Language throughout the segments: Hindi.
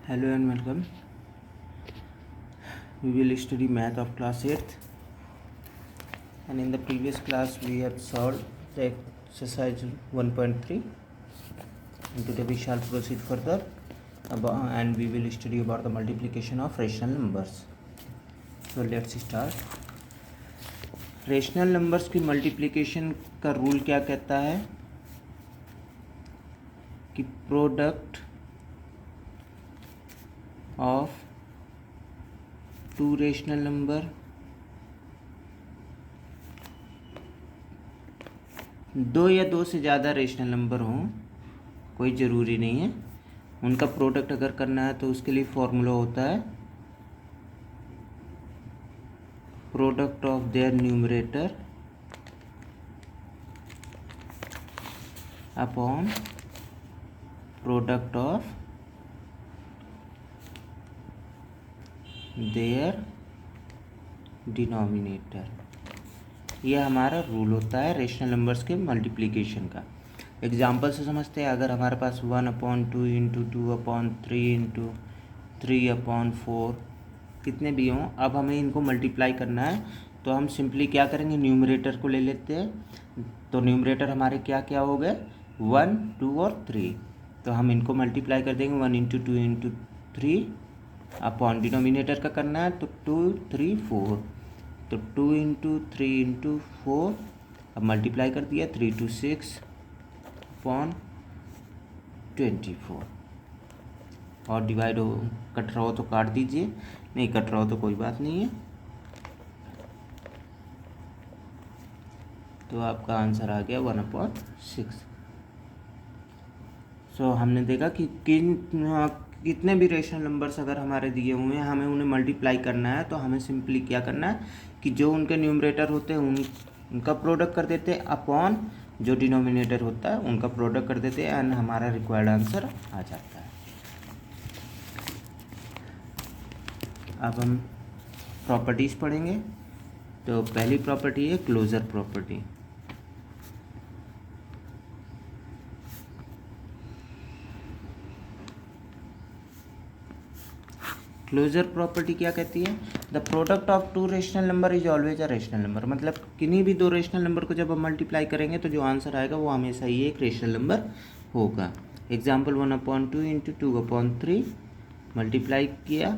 Hello and welcome. We will study math of class 8th, and in the previous class we have solved the exercise 1.3, and today we shall proceed further and we will study about the multiplication of rational numbers. So let's start. Rational numbers की मल्टीप्लिकेशन का रूल क्या कहता है कि product of two rational number दो या दो से ज़्यादा रेशनल नंबर हों, कोई ज़रूरी नहीं है, उनका प्रोडक्ट अगर करना है तो उसके लिए फॉर्मूला होता है product of their numerator upon product of their denominator. यह हमारा रूल होता है रेशनल नंबर्स के मल्टीप्लिकेशन का। एग्जाम्पल से समझते हैं। अगर हमारे पास 1/2 इंटू 2/3 इंटू 3/4 कितने भी हों, अब हमें इनको मल्टीप्लाई करना है तो हम सिंपली क्या करेंगे, न्यूमरेटर को ले लेते हैं। तो न्यूमरेटर हमारे क्या क्या हो गए, 1, 2 और 3। तो हम इनको मल्टीप्लाई कर देंगे 1 इंटू 2 इंटू 3 अपॉन डिनोमिनेटर का करना है तो 2, 3, 4। तो 2 इंटू 3 इंटू 4, अब मल्टीप्लाई कर दिया 3 to 6 अपॉन 24। और डिवाइड हो, कट रहा हो तो काट दीजिए, नहीं कट रहा हो तो कोई बात नहीं है। तो आपका आंसर आ गया 1/6। सो हमने देखा कि कितने भी रेशनल नंबर्स अगर हमारे दिए हुए हैं, हमें उन्हें मल्टीप्लाई करना है तो हमें सिंपली क्या करना है कि जो उनके न्यूमरेटर होते हैं उनका प्रोडक्ट कर देते हैं अपॉन जो डिनोमिनेटर होता है उनका प्रोडक्ट कर देते हैं एंड हमारा रिक्वायर्ड आंसर आ जाता है। अब हम प्रॉपर्टीज़ पढ़ेंगे। तो पहली प्रॉपर्टी है क्लोजर प्रॉपर्टी। क्लोजर प्रॉपर्टी क्या कहती है, the product of two rational number is always a rational number. मतलब किन्हीं भी दो रेशनल नंबर को जब हम मल्टीप्लाई करेंगे तो जो आंसर आएगा वो हमेशा ही एक रेशनल नंबर होगा। एग्जाम्पल 1/2 इंटू 2/3 मल्टीप्लाई किया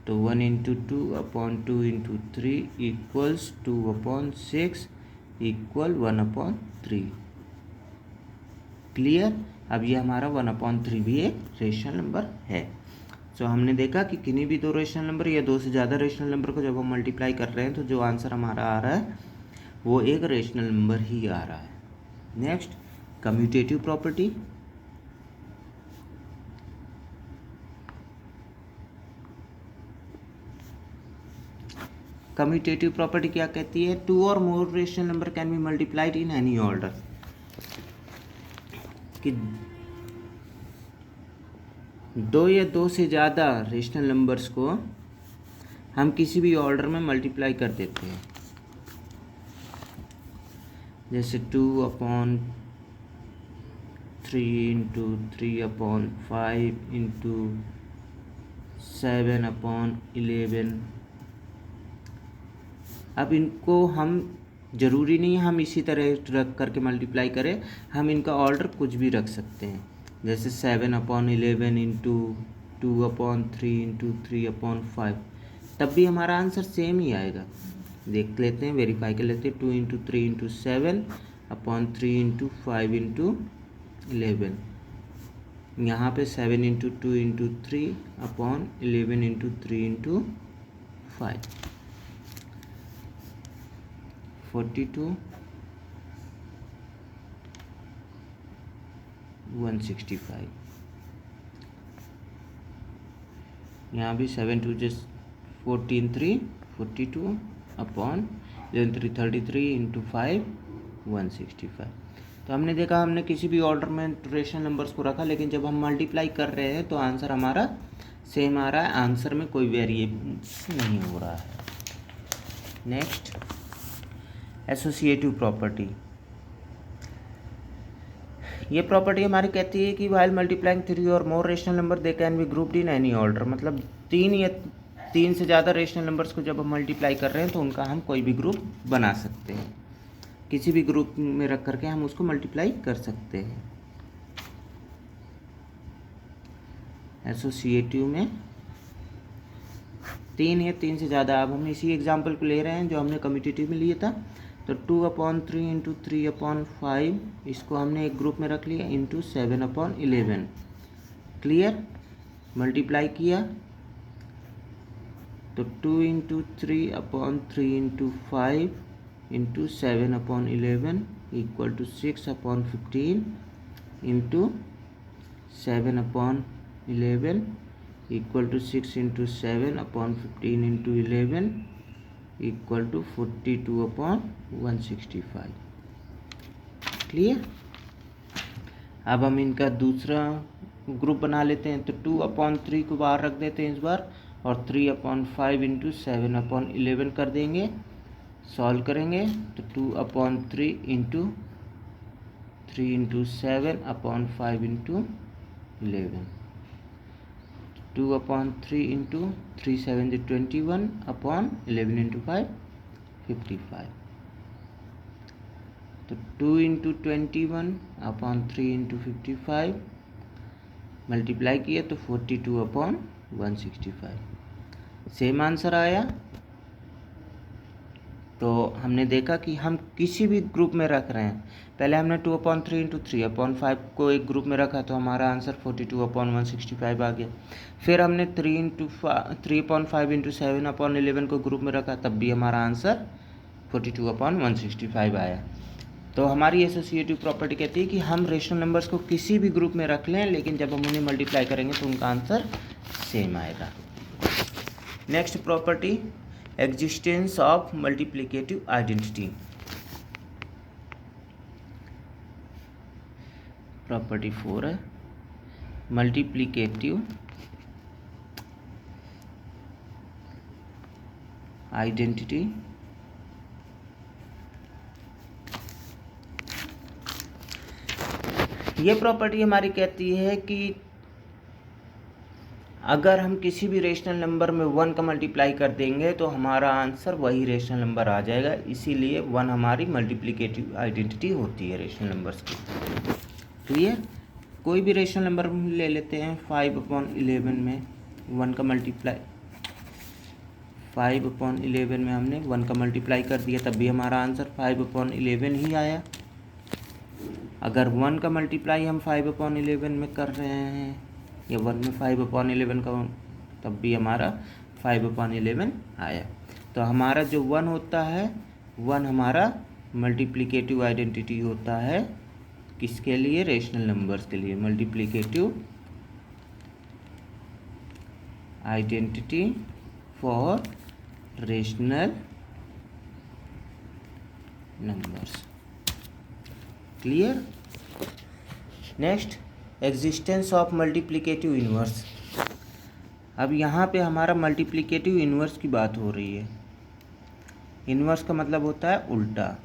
तो 1 into 2/2 into 3 equals 2/6 equal 1/3। Clear. अब ये हमारा 1/3 भी एक रेशनल नंबर है। सो हमने देखा कि किन्हीं भी दो रेशनल नंबर या दो से ज़्यादा रेशनल नंबर को जब हम मल्टीप्लाई कर रहे हैं तो जो आंसर हमारा आ रहा है वो एक रेशनल नंबर ही आ रहा है। Next, commutative property. Commutative property क्या कहती है, two or more rational number can be multiplied in any order. कि दो या दो से ज़्यादा रेशनल नंबर्स को हम किसी भी ऑर्डर में मल्टीप्लाई कर देते हैं। जैसे 2/3 इंटू 3/5 इंटू 7/11। अब इनको हम ज़रूरी नहीं है हम इसी तरह रख करके मल्टीप्लाई करें, हम इनका ऑर्डर कुछ भी रख सकते हैं। जैसे 7/11 इंटू 2/3 इंटू 3/5, तब भी हमारा आंसर सेम ही आएगा। देख लेते हैं, वेरीफाई कर लेते हैं। 2 इंटू 3 इंटू 7/3 इंटू 5 इंटू 11। यहाँ पे 7 इंटू 2 इंटू 3/11 इंटू 3 इंटू 5, 42, 165। यहाँ भी 7 2 just 14 3 42 अपॉन 11 3 33 इंटू 5 165। तो हमने देखा हमने किसी भी ऑर्डर में रेशनल नंबर्स को रखा, लेकिन जब हम मल्टीप्लाई कर रहे हैं तो आंसर हमारा सेम आ रहा है, आंसर में कोई वेरिएशन नहीं हो रहा है। Next, associative property. ये प्रॉपर्टी हमारी कहती है कि while multiplying 3 or more rational number they can be grouped in any order, मतलब 3 से ज़्यादा रेशनल नंबर्स को जब हम मल्टीप्लाई कर रहे हैं तो उनका हम कोई भी ग्रुप बना सकते हैं, किसी भी ग्रुप में रख करके हम उसको मल्टीप्लाई कर सकते हैं। एसोसिएटिव में 3 या 3 से ज़्यादा, अब हम इसी एग्जाम्पल को ले रहे हैं जो हमने कम्यूटेटिव में लिया था। तो 2/3 इंटू 3/5 इसको हमने एक ग्रुप में रख लिया इंटू 7/11। क्लियर, मल्टीप्लाई किया तो 2 into 3/3 into 5 into 7/11 equal to 6/15 into 7/11 equal to 6 into 7/15 into 11 equal to 42/165। Clear, अब हम इनका दूसरा ग्रुप बना लेते हैं। तो 2/3 को बाहर रख देते हैं इस बार, और 3/5 इंटू 7/11 कर देंगे, सॉल्व करेंगे तो 2/3 into 3 into 7/5 into 11, 2/3 into 3 7 21/11 into 5 55। तो 2 इंटू 21/3 इंटू 55 मल्टीप्लाई किया तो 42/165, सेम आंसर आया। तो हमने देखा कि हम किसी भी ग्रुप में रख रहे हैं, पहले हमने 2/3 इंटू 3/5 को एक ग्रुप में रखा तो हमारा आंसर 42/165 आ गया। फिर हमने 3/5 इंटू 7/11 को ग्रुप में रखा, तब भी हमारा आंसर 42/165 आया। तो हमारी एसोसिएटिव प्रॉपर्टी कहती है कि हम रेशनल नंबर्स को किसी भी ग्रुप में रख लें, लेकिन जब हम उन्हें मल्टीप्लाई करेंगे तो उनका आंसर सेम आएगा। Next property, existence of multiplicative identity. Property 4 है मल्टीप्लिकेटिव आइडेंटिटी ये प्रॉपर्टी हमारी कहती है कि अगर हम किसी भी रेशनल नंबर में 1 का मल्टीप्लाई कर देंगे तो हमारा आंसर वही रेशनल नंबर आ जाएगा, इसीलिए 1 हमारी मल्टीप्लिकेटिव आइडेंटिटी होती है रेशनल नंबर्स की। क्लियर, कोई भी रेशनल नंबर ले लेते हैं, 5/11 में 1 का मल्टीप्लाई 5/11 में हमने 1 का मल्टीप्लाई कर दिया, तब भी हमारा आंसर 5/11 ही आया। अगर 1 का मल्टीप्लाई हम 5/11 में कर रहे हैं या 1 में 5/11 का, तब भी हमारा 5/11 आया। तो हमारा जो 1 होता है, 1 हमारा मल्टीप्लिकेटिव आइडेंटिटी होता है किसके लिए, रेशनल नंबर्स के लिए। Multiplicative identity for rational numbers. Clear, next, existence of multiplicative inverse. अब यहाँ पे हमारा मल्टीप्लिकेटिव इन्वर्स की बात हो रही है। इन्वर्स का मतलब होता है उल्टा।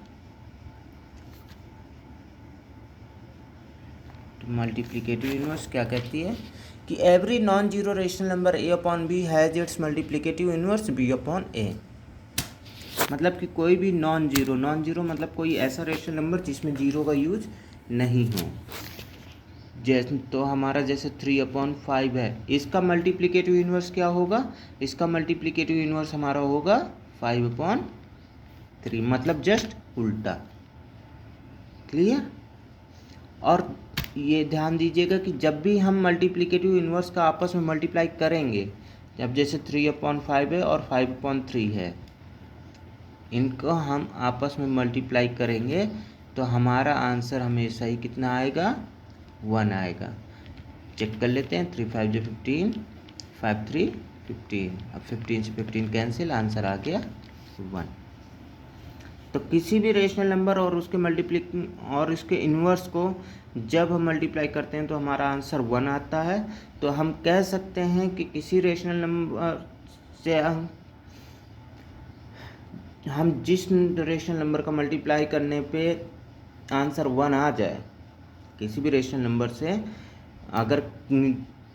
तो मल्टीप्लिकेटिव इन्वर्स क्या कहती है कि every non zero rational number a/b has its multiplicative inverse b/a। मतलब कि कोई भी नॉन जीरो मतलब कोई ऐसा रेशनल नंबर जिसमें जीरो का यूज नहीं हो। जैसे तो हमारा जैसे 3/5 है, इसका मल्टीप्लिकेटिव इन्वर्स क्या होगा, इसका मल्टीप्लिकेटिव इन्वर्स हमारा होगा 5/3, मतलब जस्ट उल्टा। क्लियर, और ये ध्यान दीजिएगा कि जब भी हम मल्टीप्लिकेटिव इन्वर्स का आपस में मल्टीप्लाई करेंगे, जब जैसे 3/5 है और 5/3 है, इनको हम आपस में मल्टीप्लाई करेंगे तो हमारा आंसर हमेशा ही कितना आएगा, 1 आएगा। चेक कर लेते हैं, 3 5 15, 5 3 15। अब 15 से 15 कैंसिल, आंसर आ गया 1। तो किसी भी रेशनल नंबर और उसके इन्वर्स को जब हम मल्टीप्लाई करते हैं तो हमारा आंसर 1 आता है। तो हम कह सकते हैं कि किसी रेशनल नंबर से हम जिस रेशनल नंबर का मल्टीप्लाई करने पे आंसर 1 आ जाए, किसी भी रेशनल नंबर से अगर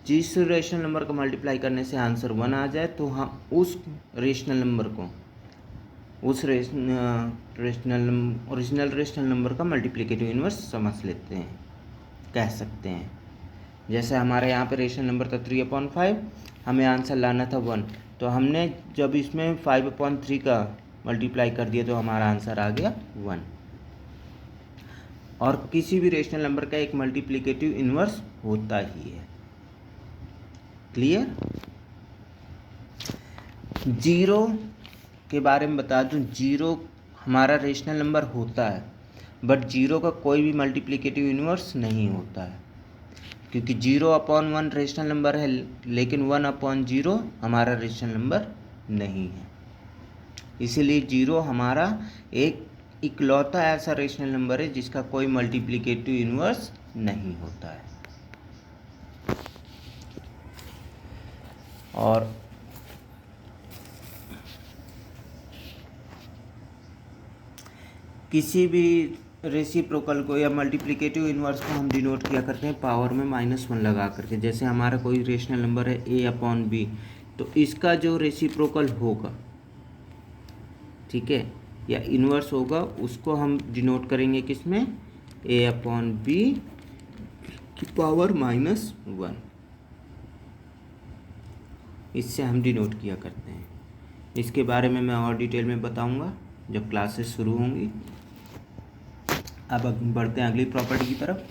जिस रेशनल नंबर का मल्टीप्लाई करने से आंसर 1 आ जाए तो हम उस रेशनल नंबर को उस ओरिजिनल रेशनल नंबर का मल्टीप्लिकेटिव इन्वर्स समझ लेते हैं, कह सकते हैं। जैसे हमारे यहाँ पे रेशनल नंबर था 3/5, हमें आंसर लाना था 1, तो हमने जब इसमें 5/3 का मल्टीप्लाई कर दिया तो हमारा आंसर आ गया 1। और किसी भी रेशनल नंबर का एक मल्टीप्लिकेटिव इन्वर्स होता ही है। क्लियर? 0 के बारे में बता दूं, 0 हमारा रेशनल नंबर होता है, बट 0 का कोई भी मल्टीप्लिकेटिव इन्वर्स नहीं होता है, क्योंकि 0/1 रेशनल नंबर है, लेकिन 1/0 हमारा रेशनल नंबर नहीं है। इसीलिए 0 हमारा एक इकलौता ऐसा रेशनल नंबर है जिसका कोई मल्टीप्लिकेटिव इन्वर्स नहीं होता है। और किसी भी रेसिप्रोकल को या मल्टीप्लिकेटिव इन्वर्स को हम डिनोट किया करते हैं पावर में -1 लगा करके। जैसे हमारा कोई रेशनल नंबर है a/b, तो इसका जो रेसिप्रोकल होगा, ठीक है, या इन्वर्स होगा, उसको हम डिनोट करेंगे किसमें? a/b की पावर -1। इससे हम डिनोट किया करते हैं। इसके बारे में मैं और डिटेल में बताऊंगा जब क्लासेस शुरू होंगी। अब बढ़ते हैं अगली प्रॉपर्टी की तरफ।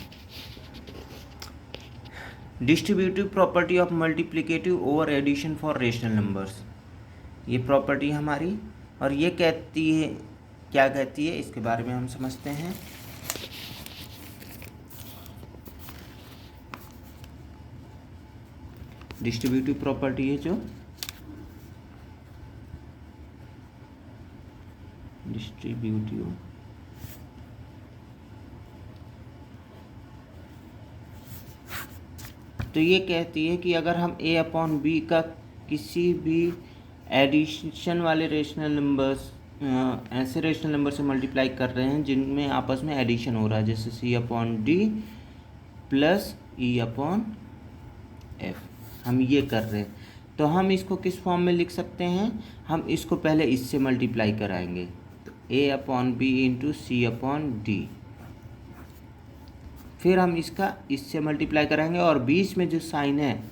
Distributive property of multiplicative over addition for rational numbers, ये प्रॉपर्टी हमारी, और ये कहती है, क्या कहती है इसके बारे में हम समझते हैं। डिस्ट्रीब्यूटिव प्रॉपर्टी है जो डिस्ट्रीब्यूटिव तो ये कहती है कि अगर हम a/b का किसी भी एडिशन वाले रेशनल नंबर्स, ऐसे रेशनल नंबर से मल्टीप्लाई कर रहे हैं जिनमें आपस में एडिशन हो रहा है, जैसे c/d प्लस e/f, हम ये कर रहे हैं, तो हम इसको किस फॉर्म में लिख सकते हैं? हम इसको पहले इससे मल्टीप्लाई कराएंगे, तो a/b इंटू c/d, फिर हम इसका इससे मल्टीप्लाई कराएंगे और बीच में जो साइन है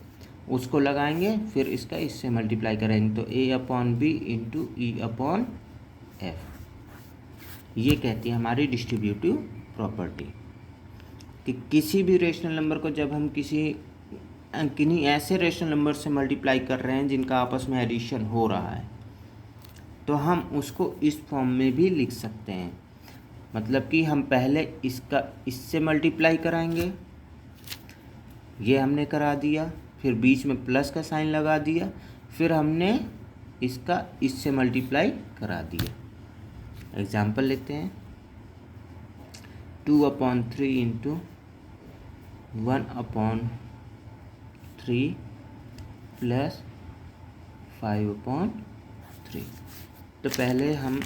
उसको लगाएंगे, फिर इसका इससे मल्टीप्लाई करेंगे, तो a/b इंटू e/f। ये कहती है हमारी डिस्ट्रीब्यूटिव प्रॉपर्टी कि किसी भी रेशनल नंबर को जब हम किन्हीं ऐसे रेशनल नंबर से मल्टीप्लाई कर रहे हैं जिनका आपस में एडिशन हो रहा है, तो हम उसको इस फॉर्म में भी लिख सकते हैं। मतलब कि हम पहले इसका इससे मल्टीप्लाई कराएंगे, ये हमने करा दिया, फिर बीच में प्लस का साइन लगा दिया, फिर हमने इसका इससे मल्टीप्लाई करा दिया। एग्जाम्पल लेते हैं, 2/3 इंटू 1/3 प्लस 5/3। तो पहले हम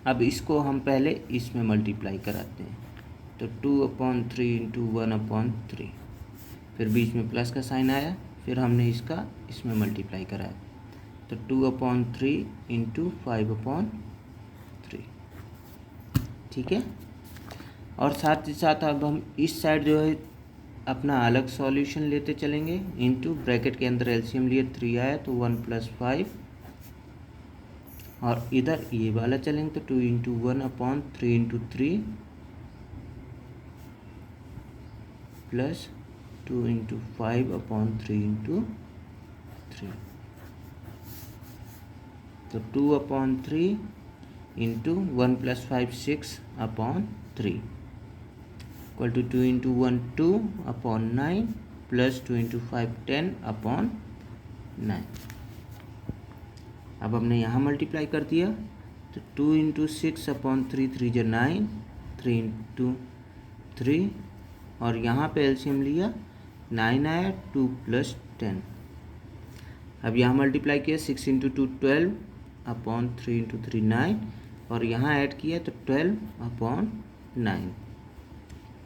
अब इसको हम पहले इसमें मल्टीप्लाई कराते हैं, तो 2/3 इंटू 1/3, फिर बीच में प्लस का साइन आया, फिर हमने इसका इसमें मल्टीप्लाई कराया, तो 2/3 इंटू 5/3, ठीक है। और साथ ही साथ अब हम इस साइड जो है अपना अलग सॉल्यूशन लेते चलेंगे, इंटू ब्रैकेट के अंदर एलसीएम लिए 3 आया तो 1 + 5, और इधर ये वाला चलेंगे तो 2 into 1/3 into 3 plus 2 into 5/3 into 3, तो 2/3 into 1 + 5 6/3 equal to 2 into 1 2/9 plus 2 into 5 10/9। अब हमने यहाँ मल्टीप्लाई कर दिया, तो 2 इंटू 6/3 3 × 9, 3 इंटू 3, और यहाँ पे एलसीएम लिया 9 आया 2 + 10, अब यहाँ मल्टीप्लाई किया 6 इंटू 2 12 अपॉन 3 इंटू 3 9 और यहाँ ऐड किया तो 12 अपॉन 9।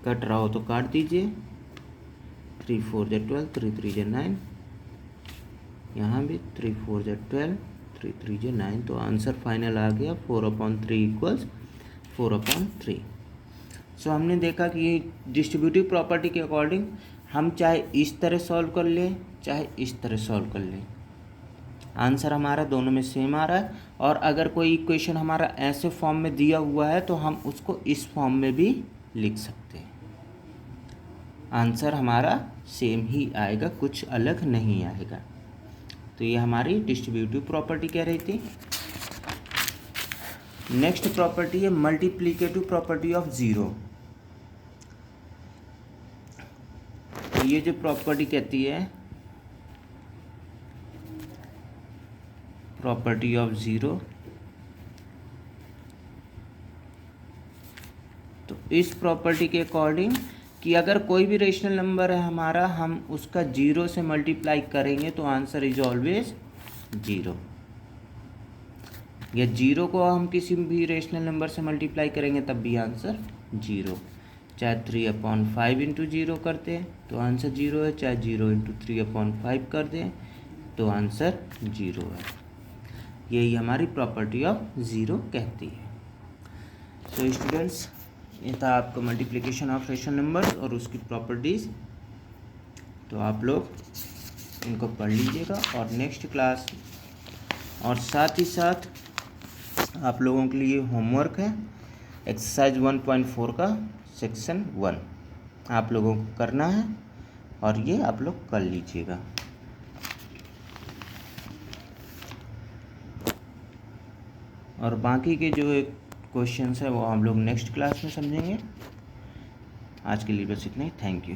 कट रहा हो तो काट दीजिए। 3 4 जा 12, 3 3 जा 9, यहाँ भी 3 4 जा 12, 3 3 जा 9। तो आंसर फाइनल आ गया 4/3 इक्वल्स 4/3। सो हमने देखा कि डिस्ट्रीब्यूटिव प्रॉपर्टी के अकॉर्डिंग हम चाहे इस तरह सॉल्व कर लें चाहे इस तरह सॉल्व कर लें, आंसर हमारा दोनों में सेम आ रहा है। और अगर कोई इक्वेशन हमारा ऐसे फॉर्म में दिया हुआ है तो हम उसको इस फॉर्म में भी लिख सकते हैं, आंसर हमारा सेम ही आएगा, कुछ अलग नहीं आएगा। तो ये हमारी डिस्ट्रीब्यूटिव प्रॉपर्टी कह रही थी। नेक्स्ट प्रॉपर्टी है मल्टीप्लिकेटिव प्रॉपर्टी ऑफ ज़ीरो। तो ये जो प्रॉपर्टी कहती है प्रॉपर्टी ऑफ ज़ीरो, तो इस प्रॉपर्टी के अकॉर्डिंग कि अगर कोई भी रेशनल नंबर है हमारा, हम उसका जीरो से मल्टीप्लाई करेंगे तो आंसर इज ऑलवेज जीरो। या जीरो को हम किसी भी रेशनल नंबर से मल्टीप्लाई करेंगे तब भी आंसर जीरो। चाहे 3/5 इंटू जीरो करते हैं तो आंसर जीरो है, चाहे 0 इंटू 3/5 कर दें तो आंसर जीरो है। यही हमारी प्रॉपर्टी ऑफ ज़ीरो कहती है। सो स्टूडेंट्स, ये था आपका मल्टीप्लिकेशन ऑफ रेशनल नंबर्स और उसकी प्रॉपर्टीज़। तो आप लोग इनको पढ़ लीजिएगा और नेक्स्ट क्लास, और साथ ही साथ आप लोगों के लिए होमवर्क है एक्सरसाइज 1.4 का सेक्शन 1 आप लोगों को करना है और ये आप लोग कर लीजिएगा। और बाकी के जो क्वेश्चंस है वो हम लोग नेक्स्ट क्लास में समझेंगे। आज के लिए बस इतना ही। Thank you.